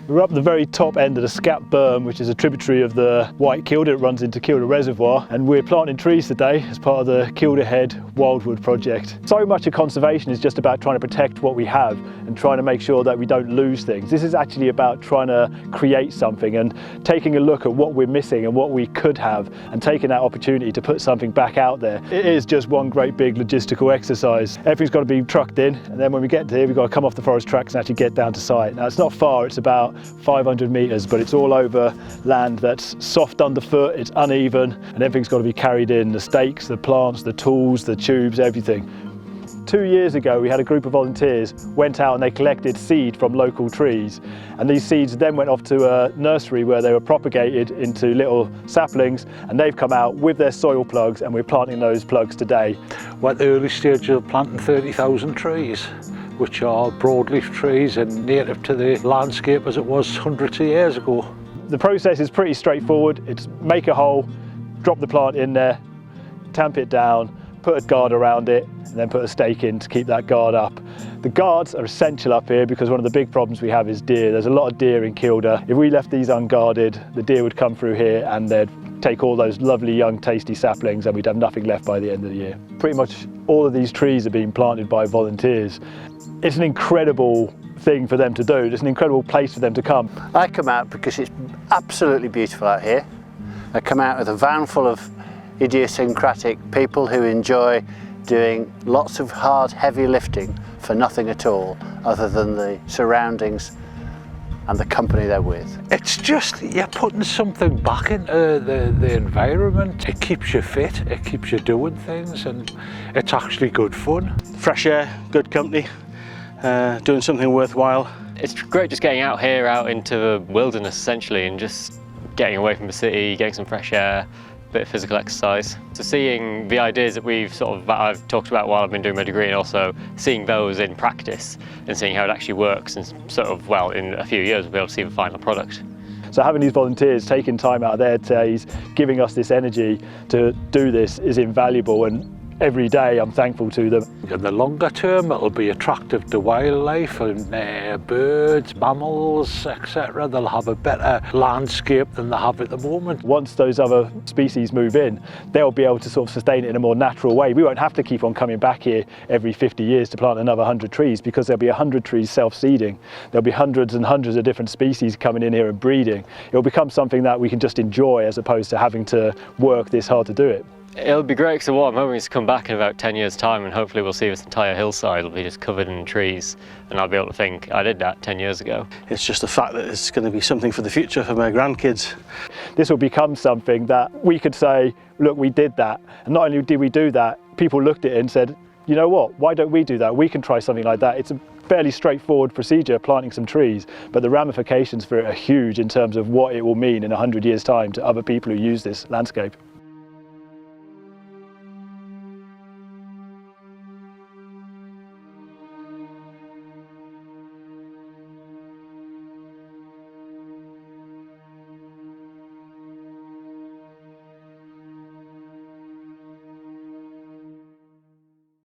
We're up the very top end of the Scap Berm, which is a tributary of the White Kielder. It runs into Kielder Reservoir, and we're planting trees today as part of the Kielderhead Wildwood project. So much of conservation is just about trying to protect what we have and trying to make sure that we don't lose things. This is actually about trying to create something and taking a look at what we're missing and what we could have and taking that opportunity to put something back out there. It is just one great big logistical exercise. Everything's got to be trucked in, and then when we get here we've got to come off the forest tracks and actually get down to site. Now it's not far, it's about 500 metres, but it's all over land that's soft underfoot, it's uneven, and everything's got to be carried in, the stakes, the plants, the tools, the tubes, everything. 2 years ago we had a group of volunteers went out and they collected seed from local trees, and these seeds then went off to a nursery where they were propagated into little saplings, and they've come out with their soil plugs and we're planting those plugs today. We're at the early stage of planting 30,000 trees, which are broadleaf trees and native to the landscape as it was hundreds of years ago. The process is pretty straightforward. It's make a hole, drop the plant in there, tamp it down, put a guard around it, and then put a stake in to keep that guard up. The guards are essential up here because one of the big problems we have is deer. There's a lot of deer in Kielder. If we left these unguarded, the deer would come through here and they'd take all those lovely young tasty saplings and we'd have nothing left by the end of the year. Pretty much all of these trees are being planted by volunteers. It's an incredible thing for them to do. It's an incredible place for them to come. I come out because it's absolutely beautiful out here. I come out with a van full of idiosyncratic people who enjoy doing lots of hard, heavy lifting for nothing at all other than the surroundings and the company they're with. It's just, you're putting something back into the environment. It keeps you fit, it keeps you doing things, and it's actually good fun. Fresh air, good company, doing something worthwhile. It's great just getting out here, out into the wilderness essentially, and just getting away from the city, getting some fresh air, a bit of physical exercise. So seeing the ideas that I've talked about while I've been doing my degree, and also seeing those in practice and seeing how it actually works, and in a few years we'll be able to see the final product. So having these volunteers taking time out of their days, giving us this energy to do this is invaluable, and every day I'm thankful to them. In the longer term it'll be attractive to wildlife and birds, mammals, etc. They'll have a better landscape than they have at the moment. Once those other species move in, they'll be able to sort of sustain it in a more natural way. We won't have to keep on coming back here every 50 years to plant another 100 trees, because there'll be 100 trees self-seeding. There'll be hundreds and hundreds of different species coming in here and breeding. It'll become something that we can just enjoy as opposed to having to work this hard to do it. It'll be great, because what I'm hoping is to come back in about 10 years time and hopefully we'll see this entire hillside will be just covered in trees, and I'll be able to think, I did that 10 years ago. It's just the fact that it's going to be something for the future for my grandkids. This will become something that we could say, look, we did that. And not only did we do that, people looked at it and said, you know what, why don't we do that? We can try something like that. It's a fairly straightforward procedure, planting some trees, but the ramifications for it are huge in terms of what it will mean in 100 years' time to other people who use this landscape.